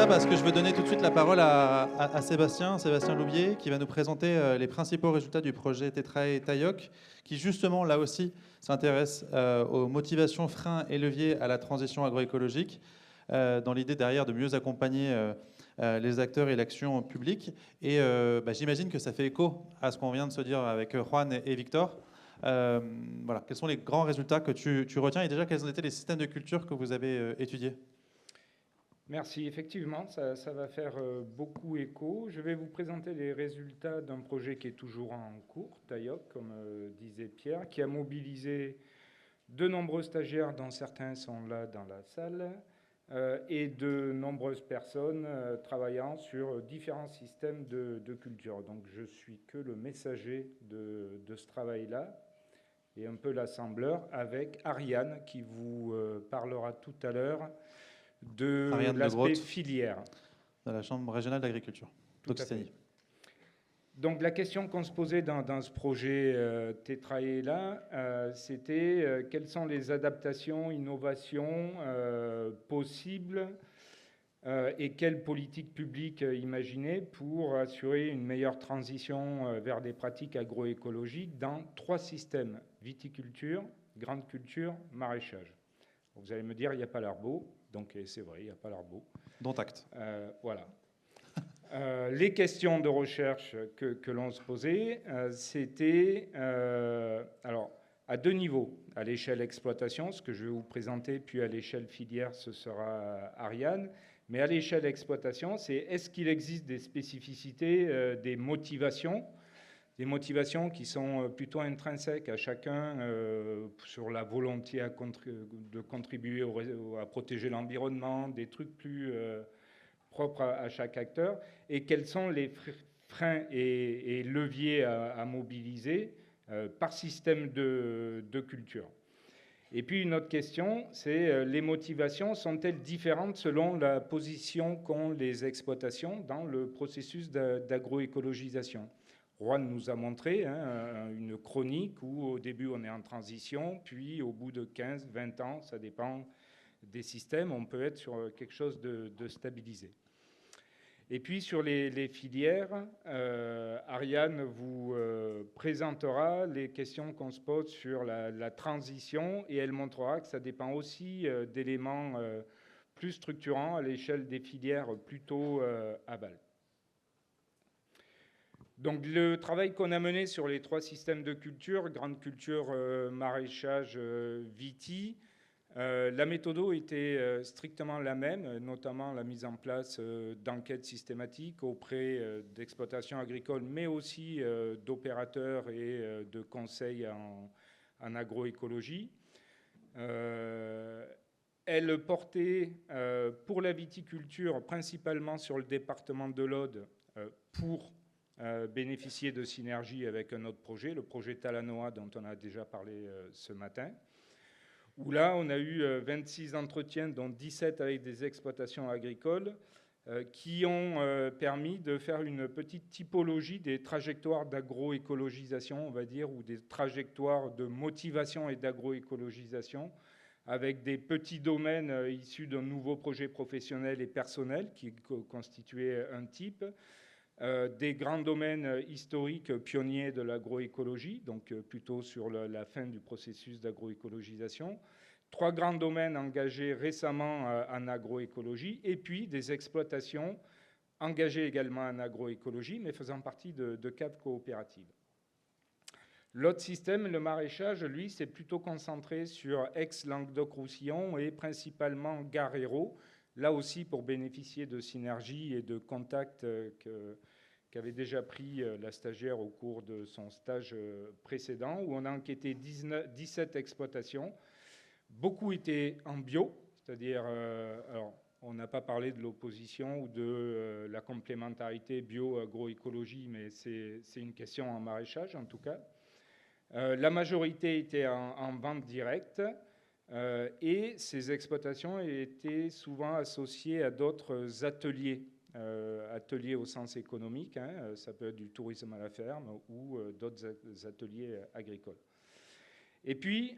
ça parce que je veux donner tout de suite la parole à Sébastien Loubier, qui va nous présenter les principaux résultats du projet Tetrae Tayoc, qui justement, là aussi, s'intéresse aux motivations, freins et leviers à la transition agroécologique, dans l'idée derrière de mieux accompagner les acteurs et l'action publique. Et j'imagine que ça fait écho à ce qu'on vient de se dire avec Juan et Victor. Voilà. Quels sont les grands résultats que tu retiens, et déjà quels ont été les systèmes de culture que vous avez étudiés? Merci. Effectivement, ça va faire beaucoup écho. Je vais vous présenter les résultats d'un projet qui est toujours en cours, Tayoc, comme disait Pierre, qui a mobilisé de nombreux stagiaires, dont certains sont là dans la salle, et de nombreuses personnes travaillant sur différents systèmes de culture. Donc je suis que le messager de ce travail-là et un peu l'assembleur, avec Ariane qui vous parlera tout à l'heure de Ariane de l'aspect Groot, filière. de la Chambre régionale d'agriculture d'Occitanie. Donc la question qu'on se posait dans ce projet Tetrae-là, c'était quelles sont les adaptations, innovations possibles et quelles politiques publiques imaginer pour assurer une meilleure transition vers des pratiques agroécologiques dans 3 systèmes: viticulture, grande culture, maraîchage. Vous allez me dire, il n'y a pas l'arbo. Donc c'est vrai, il n'y a pas l'arbo. Dont acte. Voilà. Les questions de recherche que l'on se posait, c'était alors à 2 niveaux. À l'échelle exploitation, ce que je vais vous présenter, puis à l'échelle filière, ce sera Ariane. Mais à l'échelle exploitation, c'est est-ce qu'il existe des spécificités, des motivations qui sont plutôt intrinsèques à chacun sur la volonté de contribuer à protéger l'environnement, des trucs plus propres à chaque acteur, et quels sont les freins et leviers à mobiliser par système de culture. Et puis une autre question, c'est les motivations sont-elles différentes selon la position qu'ont les exploitations dans le processus d'agroécologisation? Juan nous a montré une chronique où au début on est en transition, puis au bout de 15, 20 ans, ça dépend des systèmes, on peut être sur quelque chose de stabilisé. Et puis sur les filières, Ariane vous présentera les questions qu'on se pose sur la transition, et elle montrera que ça dépend aussi d'éléments plus structurants à l'échelle des filières plutôt aval. Donc le travail qu'on a mené sur les 3 systèmes de culture, grande culture, maraîchage, viti, la méthode était strictement la même, notamment la mise en place d'enquêtes systématiques auprès d'exploitations agricoles, mais aussi d'opérateurs et de conseils en agroécologie. Elle portait pour la viticulture principalement sur le département de l'Aude pour bénéficier de synergies avec un autre projet, le projet Talanoa dont on a déjà parlé ce matin, où là on a eu 26 entretiens, dont 17 avec des exploitations agricoles, qui ont permis de faire une petite typologie des trajectoires d'agroécologisation, on va dire, ou des trajectoires de motivation et d'agroécologisation, avec des petits domaines issus d'un nouveau projet professionnel et personnel qui constituaient un type, des grands domaines historiques pionniers de l'agroécologie, donc plutôt sur la fin du processus d'agroécologisation, 3 grands domaines engagés récemment en agroécologie, et puis des exploitations engagées également en agroécologie, mais faisant partie de caves coopératives. L'autre système, le maraîchage, lui, s'est plutôt concentré sur Aix-Languedoc-Roussillon et principalement Gare-Hérault, là aussi pour bénéficier de synergies et de contacts qu'avait déjà pris la stagiaire au cours de son stage précédent, où on a enquêté 17 exploitations. Beaucoup étaient en bio, c'est-à-dire, alors on n'a pas parlé de l'opposition ou de la complémentarité bio-agroécologie, mais c'est une question en maraîchage en tout cas. La majorité était en vente directe, et ces exploitations étaient souvent associées à d'autres ateliers, ateliers au sens économique, ça peut être du tourisme à la ferme ou d'autres ateliers agricoles. Et puis,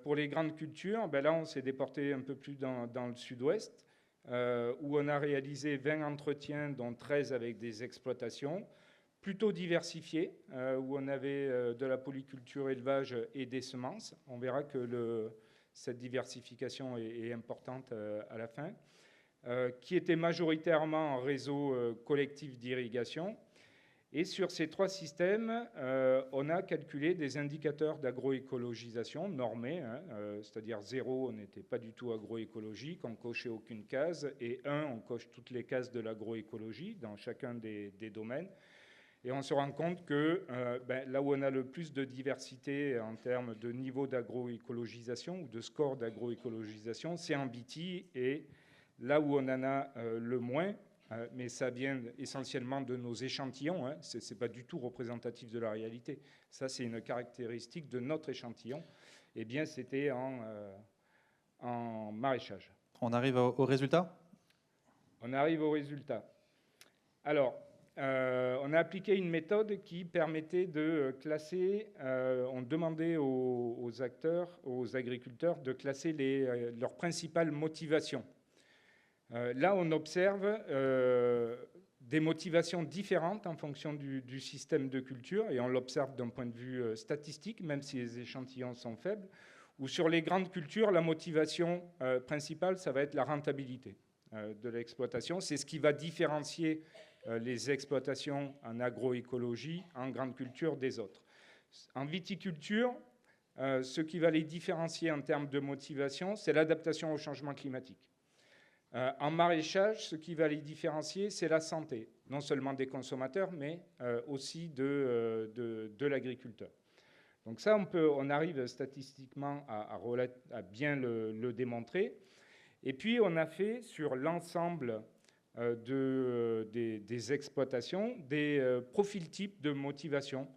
pour les grandes cultures, là on s'est déporté un peu plus dans le sud-ouest, où on a réalisé 20 entretiens, dont 13 avec des exploitations, plutôt diversifiées, où on avait de la polyculture, élevage et des semences. On verra que cette diversification est importante à la fin, qui était majoritairement en réseau collectif d'irrigation. Et sur ces 3 systèmes, on a calculé des indicateurs d'agroécologisation normés, hein, c'est-à-dire 0, on n'était pas du tout agroécologique, on cochait aucune case, et 1, on coche toutes les cases de l'agroécologie dans chacun des domaines. Et on se rend compte que là où on a le plus de diversité en termes de niveau d'agroécologisation ou de score d'agroécologisation, c'est en BT, et là où on en a le moins, mais ça vient essentiellement de nos échantillons, hein. Ce n'est pas du tout représentatif de la réalité. Ça, c'est une caractéristique de notre échantillon. Eh bien, c'était en maraîchage. On arrive au résultat ? On arrive au résultat. Alors, on a appliqué une méthode qui permettait de classer, on demandait aux acteurs, aux agriculteurs, de classer leurs principales motivations. Là, on observe des motivations différentes en fonction du système de culture, et on l'observe d'un point de vue statistique, même si les échantillons sont faibles, où sur les grandes cultures, la motivation principale, ça va être la rentabilité de l'exploitation. C'est ce qui va différencier les exploitations en agroécologie, en grande culture des autres. En viticulture, ce qui va les différencier en termes de motivation, c'est l'adaptation au changement climatique. En maraîchage, ce qui va les différencier, c'est la santé, non seulement des consommateurs, mais aussi de l'agriculteur. Donc ça, on arrive statistiquement à bien le démontrer. Et puis, on a fait sur l'ensemble des exploitations des profils types de motivation,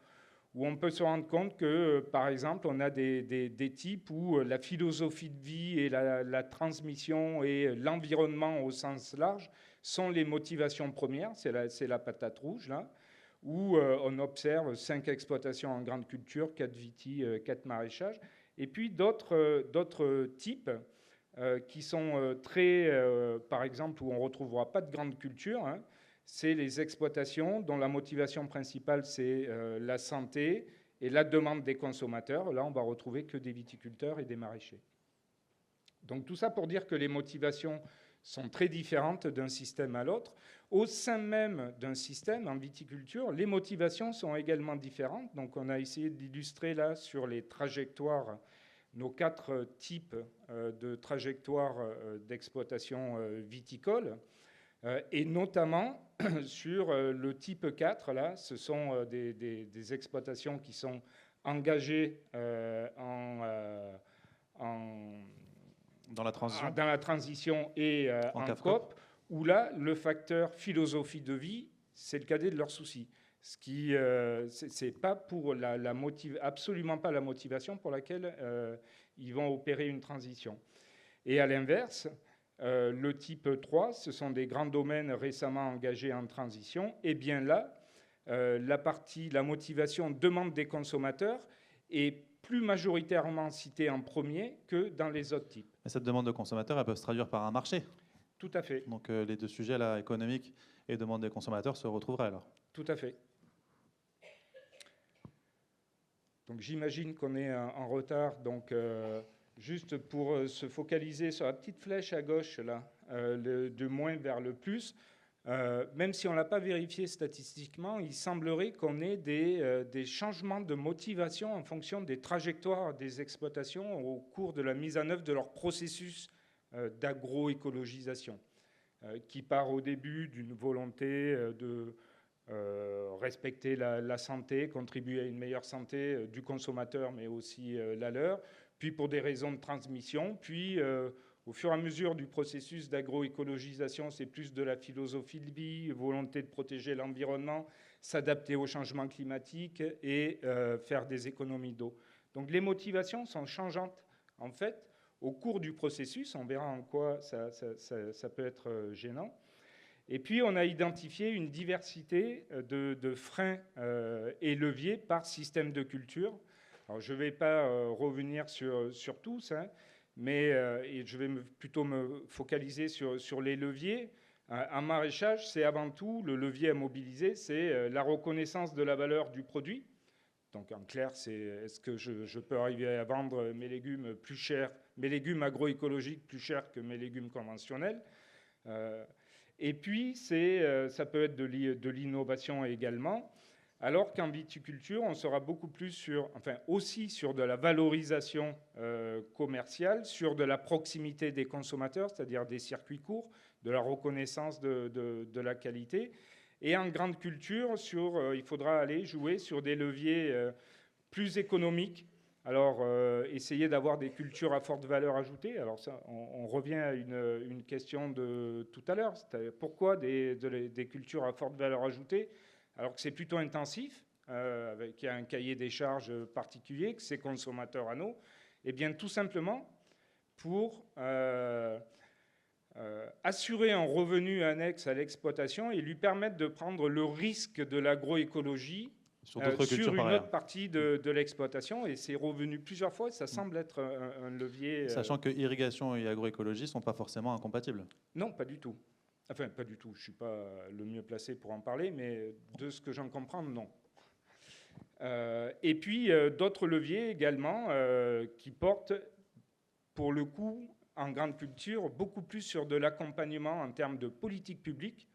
où on peut se rendre compte que, par exemple, on a des types où la philosophie de vie et la transmission et l'environnement au sens large sont les motivations premières, c'est la patate rouge, là, où on observe 5 exploitations en grande culture, 4 vitis, 4 maraîchages, et puis d'autres types qui sont très, par exemple, où on ne retrouvera pas de grande culture, hein, c'est les exploitations dont la motivation principale, c'est la santé et la demande des consommateurs. Là, on va retrouver que des viticulteurs et des maraîchers. Donc tout ça pour dire que les motivations sont très différentes d'un système à l'autre. Au sein même d'un système, en viticulture, les motivations sont également différentes. Donc on a essayé d'illustrer là sur les trajectoires, nos 4 types de trajectoires d'exploitation viticole. Et notamment sur le type 4, là, ce sont des exploitations qui sont engagées dans la transition, et en COP, où là, le facteur philosophie de vie, c'est le cadet de leurs soucis. Ce qui, c'est pas pour absolument pas la motivation pour laquelle ils vont opérer une transition. Et à l'inverse, le type 3, ce sont des grands domaines récemment engagés en transition. Et bien là, la motivation demande des consommateurs est plus majoritairement citée en premier que dans les autres types. Et cette demande de consommateurs, elle peut se traduire par un marché. Tout à fait. Donc les 2 sujets, là, économique et demande des consommateurs, se retrouveraient alors. Tout à fait. Donc j'imagine qu'on est en retard. Donc juste pour se focaliser sur la petite flèche à gauche, là, de moins vers le plus, même si on ne l'a pas vérifié statistiquement, il semblerait qu'on ait des changements de motivation en fonction des trajectoires des exploitations au cours de la mise en œuvre de leur processus d'agroécologisation, qui part au début d'une volonté de respecter la santé, contribuer à une meilleure santé du consommateur, mais aussi la leur, puis pour des raisons de transmission, puis au fur et à mesure du processus d'agroécologisation, c'est plus de la philosophie de vie, volonté de protéger l'environnement, s'adapter au changement climatique et faire des économies d'eau. Donc les motivations sont changeantes. En fait, au cours du processus, on verra en quoi ça peut être gênant. Et puis, on a identifié une diversité de freins et leviers par système de culture. Alors, je ne vais pas revenir sur tous, hein, mais et je vais plutôt me focaliser sur les leviers. En maraîchage, c'est avant tout le levier à mobiliser, c'est la reconnaissance de la valeur du produit. Donc en clair, c'est est-ce que je peux arriver à vendre mes légumes plus chers, mes légumes agroécologiques plus chers que mes légumes conventionnels. Et puis, ça peut être de l'innovation également, alors qu'en viticulture, on sera beaucoup plus aussi sur de la valorisation commerciale, sur de la proximité des consommateurs, c'est-à-dire des circuits courts, de la reconnaissance de la qualité. Et en grande culture, il faudra aller jouer sur des leviers plus économiques. Alors, essayer d'avoir des cultures à forte valeur ajoutée. Alors, ça, on revient à une question de tout à l'heure. Pourquoi des cultures à forte valeur ajoutée alors que c'est plutôt intensif, qu'il y a un cahier des charges particulier, que c'est consommateur anneau? Eh bien, tout simplement pour assurer un revenu annexe à l'exploitation et lui permettre de prendre le risque de l'agroécologie sur une autre partie de l'exploitation, et c'est revenu plusieurs fois, et ça semble être un levier... Sachant que irrigation et agroécologie ne sont pas forcément incompatibles. Non, pas du tout. Enfin, pas du tout, je ne suis pas le mieux placé pour en parler, mais de ce que j'en comprends, non. Et puis, d'autres leviers également qui portent, pour le coup, en grande culture, beaucoup plus sur de l'accompagnement en termes de politique publique,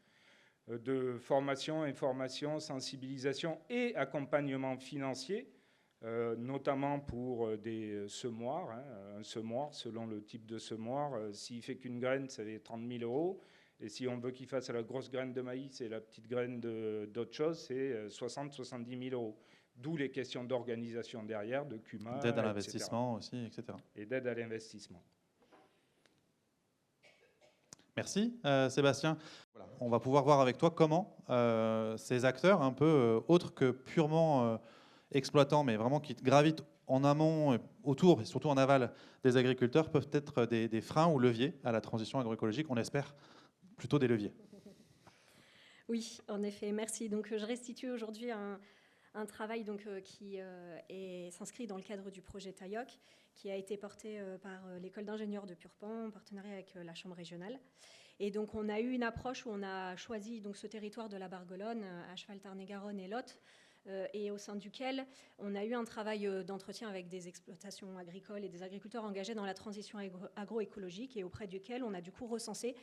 de formation, information, sensibilisation et accompagnement financier, notamment pour des semoirs. Un semoir, selon le type de semoir, s'il fait qu'une graine, ça fait 30 000 euros. Et si on veut qu'il fasse la grosse graine de maïs et la petite graine d'autre chose, c'est 60-70 000 euros. D'où les questions d'organisation derrière, de CUMA, d'aide à l'investissement aussi, etc. Et d'aide à l'investissement. Merci Sébastien. Voilà. On va pouvoir voir avec toi comment ces acteurs un peu autres que purement exploitants, mais vraiment qui gravitent en amont, autour et surtout en aval des agriculteurs, peuvent être des freins ou leviers à la transition agroécologique. On espère plutôt des leviers. Oui, en effet, merci. Donc, je restitue aujourd'hui un travail qui s'inscrit dans le cadre du projet TAIOC, qui a été porté par l'école d'ingénieurs de Purpan en partenariat avec la Chambre régionale. Et donc, on a eu une approche où on a choisi ce territoire de la Bargelonne, à cheval Tarn-et-Garonne et Lot, et au sein duquel on a eu un travail d'entretien avec des exploitations agricoles et des agriculteurs engagés dans la transition agroécologique, et auprès duquel on a du coup recensé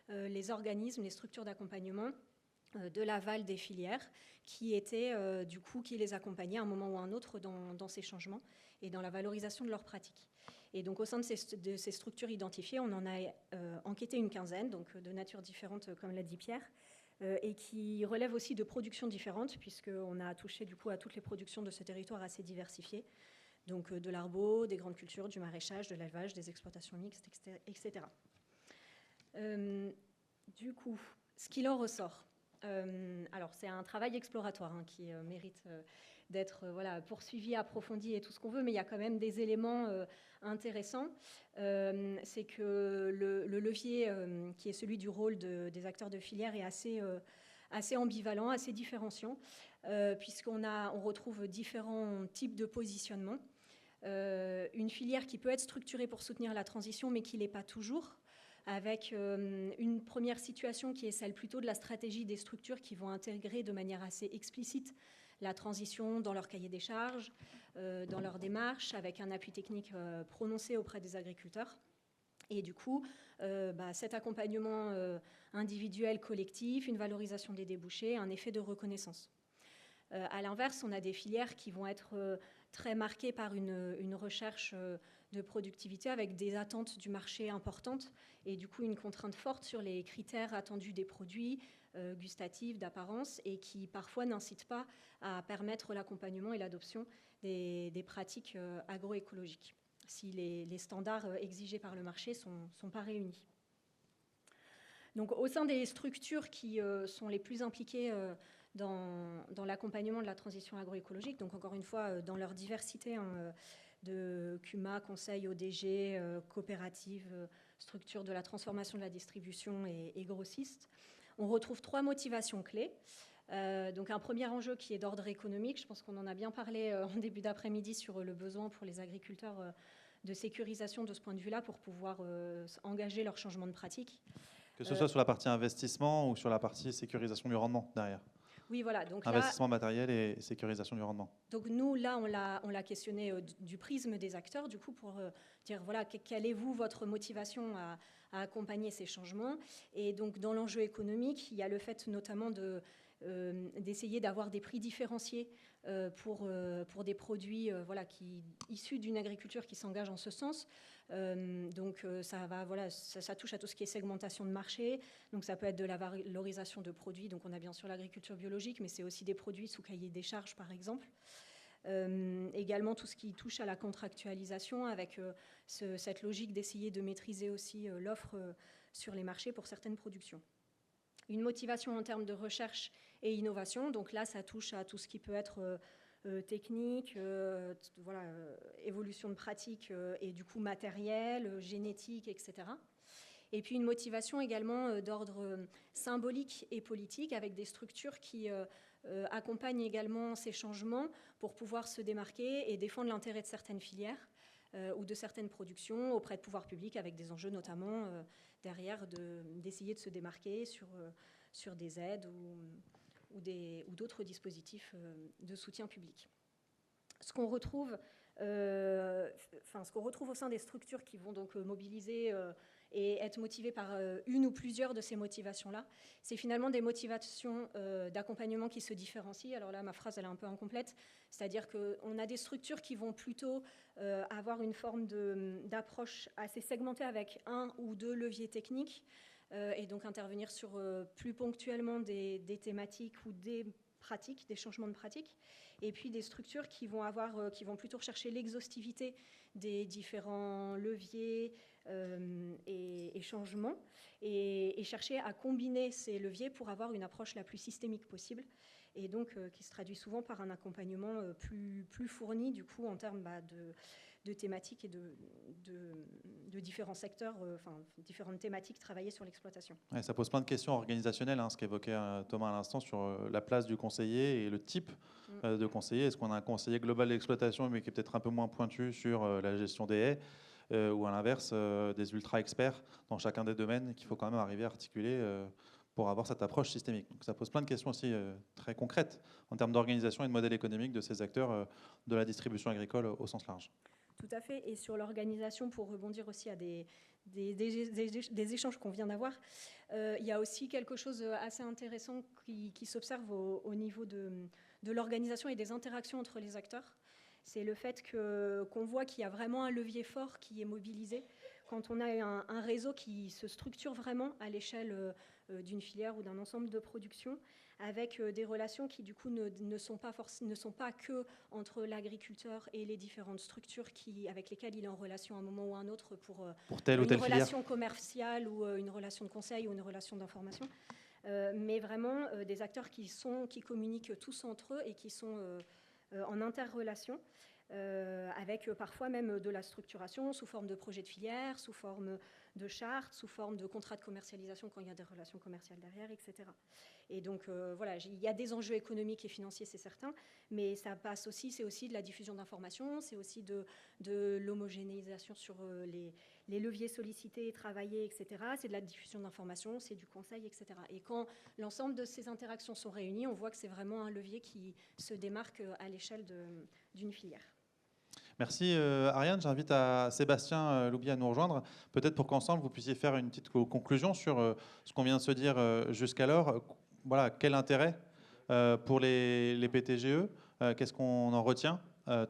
les organismes, les structures d'accompagnement de l'aval des filières qui étaient qui les accompagnaient à un moment ou à un autre dans ces changements et dans la valorisation de leurs pratiques. Et donc au sein de ces structures identifiées, on en a enquêté une quinzaine, donc de nature différente, comme l'a dit Pierre, et qui relèvent aussi de productions différentes, puisqu'on a touché du coup à toutes les productions de ce territoire assez diversifié, donc de l'arbo, des grandes cultures, du maraîchage, de l'élevage, des exploitations mixtes, etc. Du coup, ce qu'il en ressort, alors c'est un travail exploratoire qui mérite d'être poursuivi, approfondi et tout ce qu'on veut, mais il y a quand même des éléments intéressants. C'est que le levier qui est celui du rôle des acteurs de filière est assez ambivalent, assez différenciant, puisqu'on retrouve différents types de positionnement. Une filière qui peut être structurée pour soutenir la transition, mais qui ne l'est pas toujours, avec une première situation qui est celle plutôt de la stratégie des structures qui vont intégrer de manière assez explicite la transition dans leur cahier des charges, dans leur démarche, avec un appui technique prononcé auprès des agriculteurs. Et du coup, cet accompagnement individuel, collectif, une valorisation des débouchés, un effet de reconnaissance. À l'inverse, on a des filières qui vont être très marquées par une recherche de productivité avec des attentes du marché importantes et du coup une contrainte forte sur les critères attendus des produits gustatifs, d'apparence, et qui parfois n'incitent pas à permettre l'accompagnement et l'adoption des pratiques agroécologiques si les standards exigés par le marché sont pas réunis. Donc au sein des structures qui sont les plus impliquées dans l'accompagnement de la transition agroécologique, donc encore une fois dans leur diversité de CUMA, conseil, ODG, coopérative, structure de la transformation de la distribution et grossistes, on retrouve 3 motivations clés. Donc un premier enjeu qui est d'ordre économique, je pense qu'on en a bien parlé en début d'après-midi sur le besoin pour les agriculteurs de sécurisation de ce point de vue-là pour pouvoir engager leur changement de pratique. Que ce soit sur la partie investissement ou sur la partie sécurisation du rendement derrière. Oui, voilà. Donc investissement matériel et sécurisation du rendement. Donc nous, là, on l'a questionné du prisme des acteurs, du coup, pour dire, voilà, quelle est, vous, votre motivation à accompagner ces changements. Et donc, dans l'enjeu économique, il y a le fait notamment d'essayer d'avoir des prix différenciés pour des produits issus d'une agriculture qui s'engage en ce sens. Ça touche à tout ce qui est segmentation de marché. Donc ça peut être de la valorisation de produits. Donc on a bien sûr l'agriculture biologique, mais c'est aussi des produits sous cahier des charges, par exemple. Également tout ce qui touche à la contractualisation avec cette logique d'essayer de maîtriser aussi l'offre sur les marchés pour certaines productions. Une motivation en termes de recherche et innovation. Donc là, ça touche à tout ce qui peut être technique, évolution de pratique et du coup matériel, génétique, etc. Et puis une motivation également d'ordre symbolique et politique avec des structures qui accompagnent également ces changements pour pouvoir se démarquer et défendre l'intérêt de certaines filières ou de certaines productions auprès de pouvoirs publics avec des enjeux notamment derrière d'essayer de se démarquer sur des aides ou d'autres dispositifs de soutien public. Ce qu'on retrouve au sein des structures qui vont donc mobiliser et être motivées par une ou plusieurs de ces motivations-là, c'est finalement des motivations d'accompagnement qui se différencient. Alors là, ma phrase, elle est un peu incomplète, c'est-à-dire qu'on a des structures qui vont plutôt avoir une forme d'approche assez segmentée avec un ou deux leviers techniques, et donc intervenir sur plus ponctuellement des thématiques ou des pratiques, des changements de pratiques, et puis des structures qui vont plutôt rechercher l'exhaustivité des différents leviers et changements, et chercher à combiner ces leviers pour avoir une approche la plus systémique possible, et donc qui se traduit souvent par un accompagnement plus fourni, du coup, en termes de thématiques et de différents secteurs, différentes thématiques travaillées sur l'exploitation. Ouais, ça pose plein de questions organisationnelles, ce qu'évoquait Thomas à l'instant sur la place du conseiller et le type de conseiller. Est-ce qu'on a un conseiller global d'exploitation mais qui est peut-être un peu moins pointu sur la gestion des haies ou à l'inverse des ultra-experts dans chacun des domaines qu'il faut quand même arriver à articuler pour avoir cette approche systémique. Donc ça pose plein de questions aussi très concrètes en termes d'organisation et de modèle économique de ces acteurs de la distribution agricole au sens large. Tout à fait. Et sur l'organisation, pour rebondir aussi à des échanges qu'on vient d'avoir, il y a aussi quelque chose assez intéressant qui s'observe au niveau de l'organisation et des interactions entre les acteurs. C'est le fait qu'on voit qu'il y a vraiment un levier fort qui est mobilisé quand on a un réseau qui se structure vraiment à l'échelle d'une filière ou d'un ensemble de production, avec des relations qui du coup ne sont pas que entre l'agriculteur et les différentes structures avec lesquelles il est en relation à un moment ou à un autre pour telle ou telle une relation filière commerciale ou une relation de conseil ou une relation d'information, mais vraiment des acteurs qui communiquent tous entre eux et qui sont en interrelation, avec parfois même de la structuration sous forme de projets de filière, sous forme de chartes, sous forme de contrats de commercialisation quand il y a des relations commerciales derrière, etc. Et donc il y a des enjeux économiques et financiers, c'est certain, mais ça passe aussi, c'est aussi de la diffusion d'informations, c'est aussi de l'homogénéisation sur les leviers sollicités et travaillés, etc. C'est de la diffusion d'informations, c'est du conseil, etc. Et quand l'ensemble de ces interactions sont réunies, on voit que c'est vraiment un levier qui se démarque à l'échelle d'une filière. Merci Ariane. J'invite Sébastien Loubier à nous rejoindre, peut-être pour qu'ensemble vous puissiez faire une petite conclusion sur ce qu'on vient de se dire jusqu'alors. Voilà, quel intérêt pour les PTGE, qu'est-ce qu'on en retient,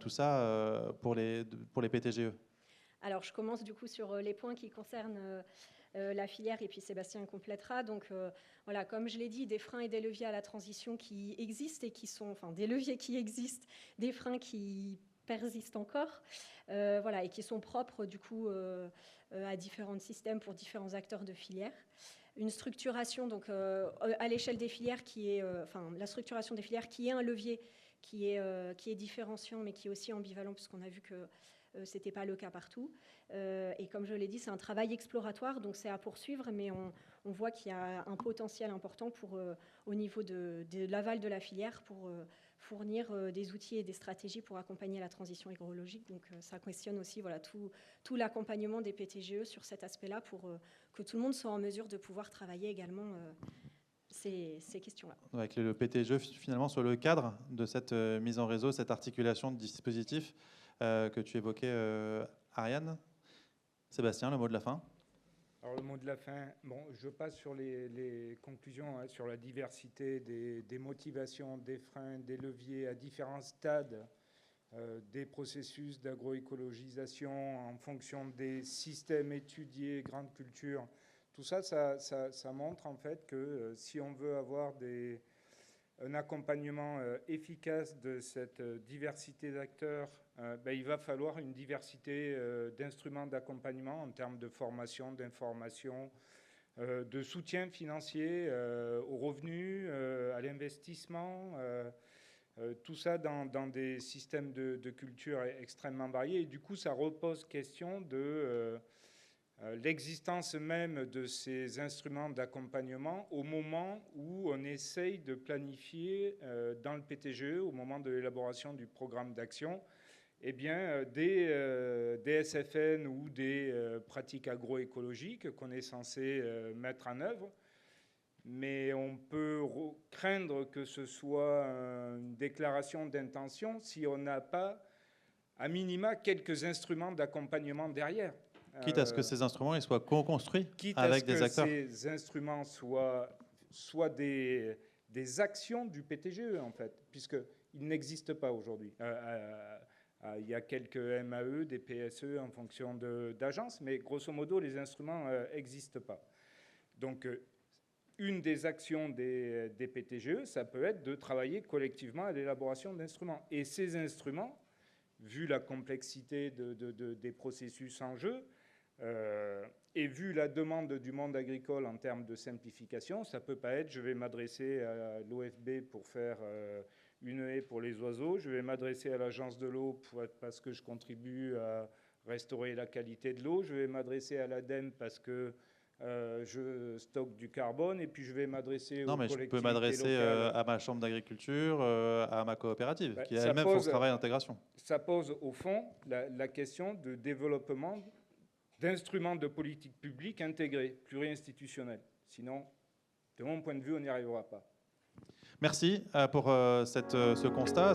tout ça pour les PTGE? Alors je commence du coup sur les points qui concernent la filière, et puis Sébastien complétera. Donc voilà, comme je l'ai dit, des freins et des leviers à la transition qui existent et qui sont, des leviers qui existent, des freins qui persistent encore, et qui sont propres du coup à différents systèmes pour différents acteurs de filière. Une structuration donc à l'échelle des filières qui est, la structuration des filières qui est un levier qui est différenciant, mais qui est aussi ambivalent, puisqu'on a vu que c'était pas le cas partout. Et comme je l'ai dit, c'est un travail exploratoire, donc c'est à poursuivre, mais on voit qu'il y a un potentiel important au niveau de l'aval de la filière pour fournir des outils et des stratégies pour accompagner la transition écologique. Donc ça questionne aussi voilà, tout l'accompagnement des PTGE sur cet aspect-là pour que tout le monde soit en mesure de pouvoir travailler également ces questions-là. Avec le PTGE, finalement, sur le cadre de cette mise en réseau, cette articulation de dispositifs que tu évoquais, Ariane. Sébastien, le mot de la fin. Alors le mot de la fin, bon, je passe sur les conclusions, hein, sur la diversité des motivations, des freins, des leviers à différents stades des processus d'agroécologisation en fonction des systèmes étudiés, grandes cultures. Tout ça, ça montre en fait que si on veut avoir un accompagnement efficace de cette diversité d'acteurs, il va falloir une diversité d'instruments d'accompagnement en termes de formation, d'information, de soutien financier aux revenus, à l'investissement, tout ça dans des systèmes de culture extrêmement variés. Et du coup, ça repose question de l'existence même de ces instruments d'accompagnement au moment où on essaye de planifier dans le PTGE, au moment de l'élaboration du programme d'action, eh bien, des SFN ou des pratiques agroécologiques qu'on est censé mettre en œuvre. Mais on peut craindre que ce soit une déclaration d'intention si on n'a pas, à minima, quelques instruments d'accompagnement derrière. Quitte à ce que ces instruments ils soient co-construits avec des acteurs. Quitte à ce que ces instruments soient des actions du PTGE, en fait, puisqu'ils n'existent pas aujourd'hui. Il y a quelques MAE, des PSE en fonction d'agences, mais grosso modo, les instruments n'existent pas. Donc, une des actions des PTGE, ça peut être de travailler collectivement à l'élaboration d'instruments. Et ces instruments, vu la complexité des processus en jeu, et vu la demande du monde agricole en termes de simplification, ça ne peut pas être je vais m'adresser à l'OFB pour faire une haie pour les oiseaux, je vais m'adresser à l'agence de l'eau parce que je contribue à restaurer la qualité de l'eau, je vais m'adresser à l'ADEME parce que je stocke du carbone, et puis je vais m'adresser aux collectivités locales. Non, mais je peux m'adresser à ma chambre d'agriculture, à ma coopérative, qui elle-même font ce travail d'intégration. Ça pose au fond la question de développement d'instruments de politique publique intégrés, pluri-institutionnels. Sinon, de mon point de vue, on n'y arrivera pas. Merci pour ce constat.